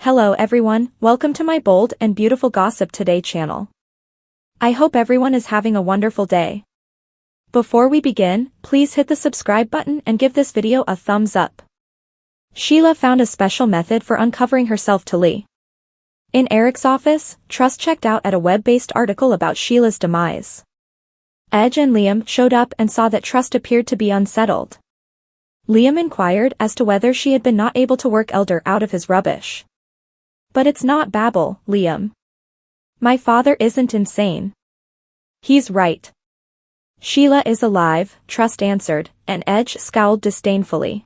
Hello everyone, welcome to my bold and beautiful Gossip Today channel. I hope everyone is having a wonderful day. Before we begin, please hit the subscribe button and give this video a thumbs up. Sheila found a special method for uncovering herself to Lee. In Eric's office, Trust checked out at a web-based article about Sheila's demise. Edge and Liam showed up and saw that Trust appeared to be unsettled. Liam inquired as to whether she had been not able to work Elder out of his rubbish. But it's not babble, Liam. My father isn't insane. He's right. Sheila is alive, Trust answered, and Edge scowled disdainfully.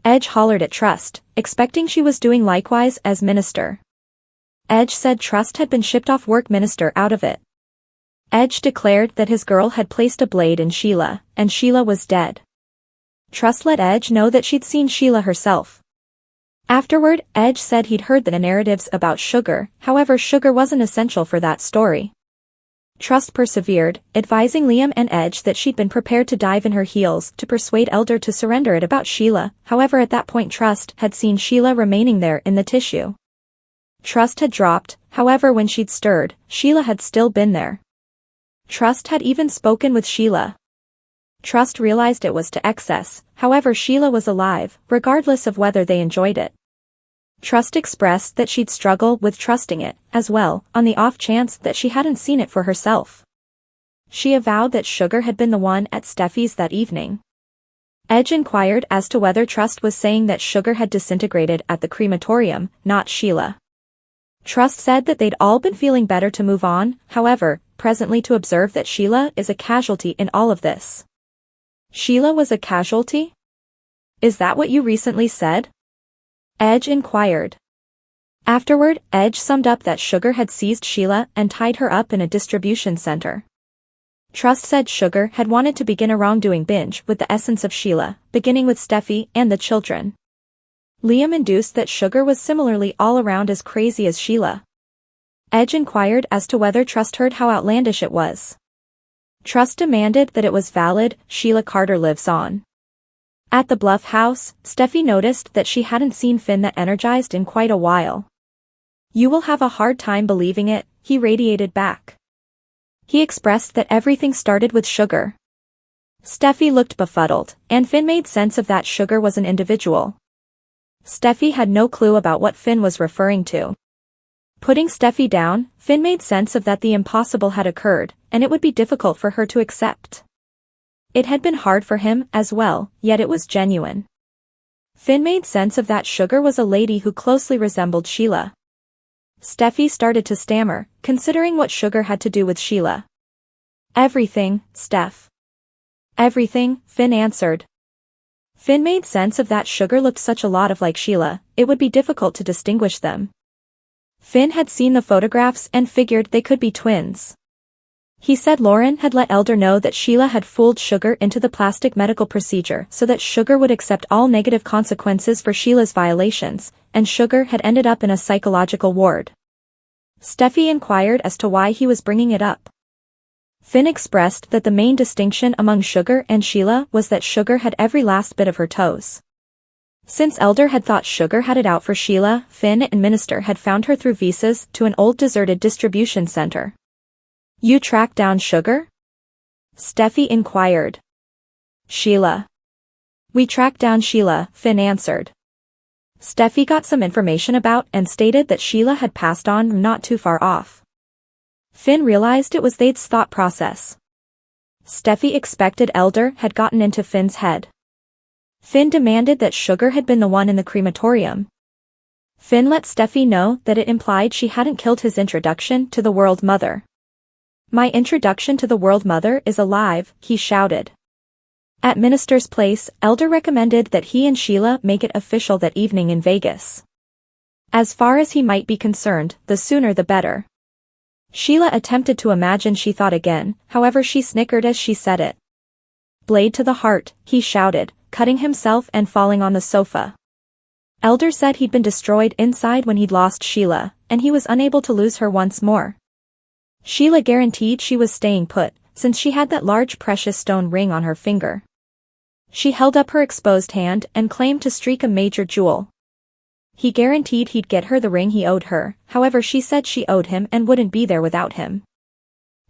Edge hollered at Trust, expecting she was doing likewise as minister. Edge said Trust had been shipped off work minister out of it. Edge declared that his girl had placed a blade in Sheila, and Sheila was dead. Trust let Edge know that she'd seen Sheila herself. Afterward, Edge said he'd heard the narratives about sugar, however sugar wasn't essential for that story. Trust persevered, advising Liam and Edge that she'd been prepared to dive in her heels to persuade Elder to surrender it about Sheila, however at that point Trust had seen Sheila remaining there in the tissue. Trust had dropped, however when she'd stirred, Sheila had still been there. Trust had even spoken with Sheila. Trust realized it was to excess, however Sheila was alive, regardless of whether they enjoyed it. Trust expressed that she'd struggle with trusting it, as well, on the off chance that she hadn't seen it for herself. She avowed that Sugar had been the one at Steffi's that evening. Edge inquired as to whether Trust was saying that Sugar had disintegrated at the crematorium, not Sheila. Trust said that they'd all been feeling better to move on, however, presently to observe that Sheila is a casualty in all of this. Sheila was a casualty? Is that what you recently said? Edge inquired. Afterward, Edge summed up that Sugar had seized Sheila and tied her up in a distribution center. Trust said Sugar had wanted to begin a wrongdoing binge with the essence of Sheila, beginning with Steffi and the children. Liam induced that Sugar was similarly all around as crazy as Sheila. Edge inquired as to whether Trust heard how outlandish it was. Trust demanded that it was valid. Sheila Carter lives on. At the Bluff house, Steffi noticed that she hadn't seen Finn that energized in quite a while. You will have a hard time believing it, he radiated back. He expressed that everything started with Sugar. Steffi looked befuddled, and Finn made sense of that Sugar was an individual. Steffi had no clue about what Finn was referring to. Putting Steffi down, Finn made sense of that the impossible had occurred, and it would be difficult for her to accept. It had been hard for him as well, yet it was genuine. Finn made sense of that Sugar was a lady who closely resembled Sheila. Steffi started to stammer, considering what Sugar had to do with Sheila. Everything, Steph. Everything, Finn answered. Finn made sense of that Sugar looked such a lot of like Sheila, it would be difficult to distinguish them. Finn had seen the photographs and figured they could be twins. He said Lauren had let Elder know that Sheila had fooled Sugar into the plastic medical procedure so that Sugar would accept all negative consequences for Sheila's violations, and Sugar had ended up in a psychological ward. Steffi inquired as to why he was bringing it up. Finn expressed that the main distinction among Sugar and Sheila was that Sugar had every last bit of her toes. Since Elder had thought Sugar had it out for Sheila, Finn and Minister had found her through visas to an old deserted distribution center. You tracked down Sugar? Steffi inquired. Sheila. We tracked down Sheila, Finn answered. Steffi got some information about and stated that Sheila had passed on not too far off. Finn realized it was They's thought process. Steffi expected Elder had gotten into Finn's head. Finn demanded that Sugar had been the one in the crematorium. Finn let Steffi know that it implied she hadn't killed his introduction to the World Mother. My introduction to the World Mother is alive, he shouted. At Minister's place, Elder recommended that he and Sheila make it official that evening in Vegas. As far as he might be concerned, the sooner the better. Sheila attempted to imagine she thought again, however she snickered as she said it. Blade to the heart, he shouted, cutting himself and falling on the sofa. Elder said he'd been destroyed inside when he'd lost Sheila, and he was unable to lose her once more. Sheila guaranteed she was staying put, since she had that large precious stone ring on her finger. She held up her exposed hand and claimed to streak a major jewel. he guaranteed he'd get her the ring he owed her, however she said she owed him and wouldn't be there without him.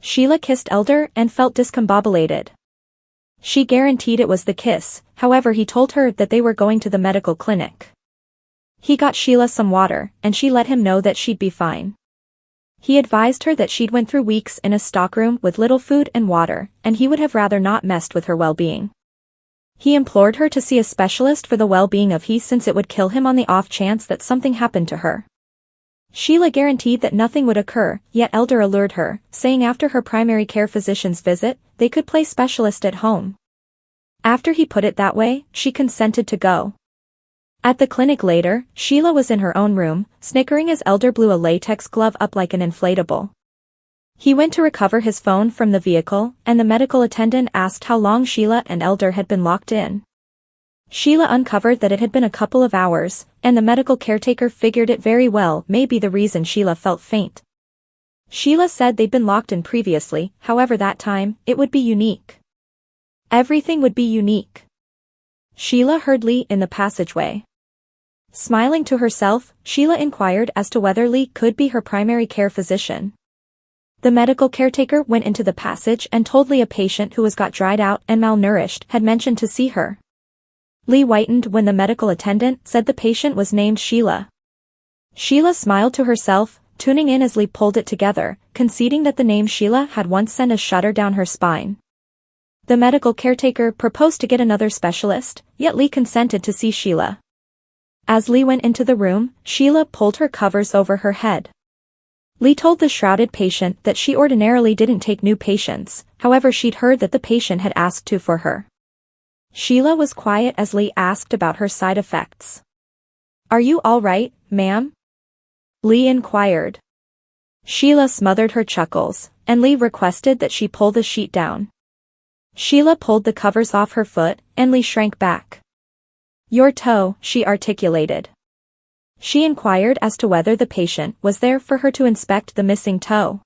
Sheila kissed Elder and felt discombobulated. She guaranteed it was the kiss, however he told her that they were going to the medical clinic. He got Sheila some water, and she let him know that she'd be fine. He advised her that she'd went through weeks in a stockroom with little food and water, and he would have rather not messed with her well-being. He implored her to see a specialist for the well-being of his since it would kill him on the off chance that something happened to her. Sheila guaranteed that nothing would occur, yet Elder allured her, saying after her primary care physician's visit, they could play specialist at home. After he put it that way, she consented to go. At the clinic later, Sheila was in her own room, snickering as Elder blew a latex glove up like an inflatable. He went to recover his phone from the vehicle, and the medical attendant asked how long Sheila and Elder had been locked in. Sheila uncovered that it had been a couple of hours, and the medical caretaker figured it very well may be the reason Sheila felt faint. Sheila said they'd been locked in previously, however that time, it would be unique. Everything would be unique. Sheila heard Lee in the passageway. Smiling to herself, Sheila inquired as to whether Lee could be her primary care physician. The medical caretaker went into the passage and told Lee a patient who was got dried out and malnourished had mentioned to see her. Lee whitened when the medical attendant said the patient was named Sheila. Sheila smiled to herself, tuning in as Lee pulled it together, conceding that the name Sheila had once sent a shudder down her spine. The medical caretaker proposed to get another specialist, yet Lee consented to see Sheila. As Lee went into the room, Sheila pulled her covers over her head. Lee told the shrouded patient that she ordinarily didn't take new patients, however she'd heard that the patient had asked to for her. Sheila was quiet as Lee asked about her side effects. "Are you all right, ma'am?" Lee inquired. Sheila smothered her chuckles, and Lee requested that she pull the sheet down. Sheila pulled the covers off her foot, and Lee shrank back. "Your toe," she articulated. She inquired as to whether the patient was there for her to inspect the missing toe.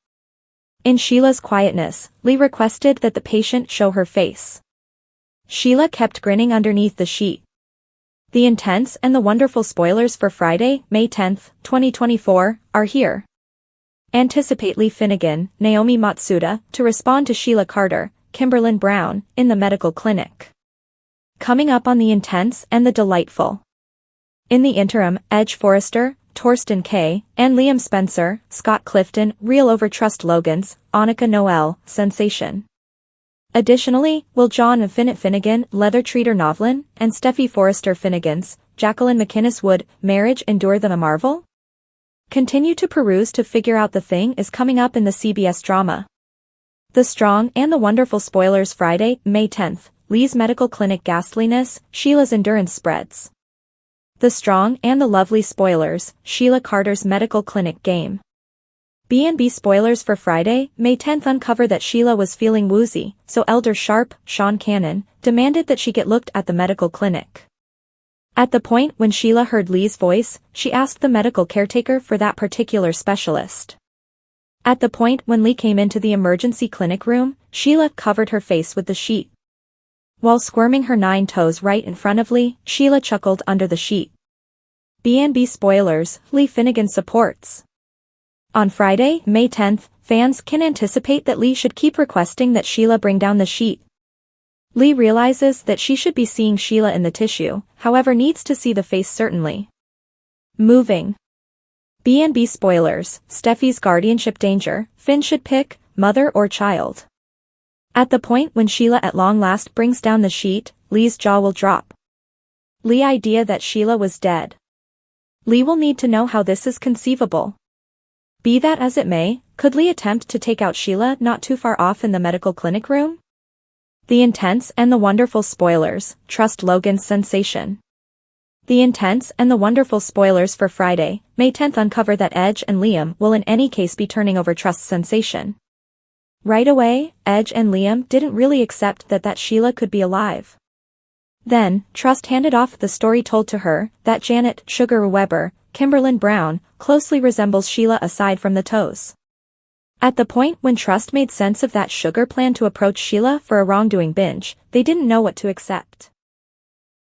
In Sheila's quietness, Lee requested that the patient show her face. Sheila kept grinning underneath the sheet. The intense and the wonderful spoilers for Friday, May 10th, 2024, are here. Anticipate Lee Finnegan, Naomi Matsuda, to respond to Sheila Carter, Kimberlyn Brown, in the medical clinic. Coming up on the intense and the delightful. In the interim, Edge Forrester, Torsten K., and Liam Spencer, Scott Clifton, Real Over Trust Logans, Annika Noel, Sensation. Additionally, Will John and Finnegan, Leather Treater Novlin, and Steffi Forrester Finnegan's, Jacqueline McInnes Wood, Marriage Endure the Marvel? Continue to peruse to figure out the thing is coming up in the CBS drama. The Strong and the Wonderful spoilers Friday, May 10th, Lee's medical clinic ghastliness, Sheila's endurance spreads. The Strong and the Lovely spoilers, Sheila Carter's medical clinic game. B&B spoilers for Friday, May 10th uncover that Sheila was feeling woozy, so Elder Sharp, Sean Cannon, demanded that she get looked at the medical clinic. At the point when Sheila heard Lee's voice, she asked the medical caretaker for that particular specialist. At the point when Lee came into the emergency clinic room, Sheila covered her face with the sheet. While squirming her 9 toes right in front of Lee, Sheila chuckled under the sheet. B&B spoilers, Lee Finnegan supports. On Friday, May 10th, fans can anticipate that Lee should keep requesting that Sheila bring down the sheet. Lee realizes that she should be seeing Sheila in the tissue, however needs to see the face certainly. Moving. B&B spoilers, Steffi's guardianship danger, Finn should pick, mother or child. At the point when Sheila at long last brings down the sheet, Lee's jaw will drop. Lee idea that Sheila was dead. Lee will need to know how this is conceivable. Be that as it may, could Lee attempt to take out Sheila not too far off in the medical clinic room? The intense and the wonderful spoilers, Trust Logan's sensation. The intense and the wonderful spoilers for Friday, May 10th uncover that Edge and Liam will in any case be turning over Trust's sensation. Right away, Edge and Liam didn't really accept that Sheila could be alive. Then, Trust handed off the story told to her, that Janet Sugar Weber, Kimberlyn Brown, closely resembles Sheila aside from the toes. At the point when Trust made sense of that Sugar plan to approach Sheila for a wrongdoing binge, they didn't know what to accept.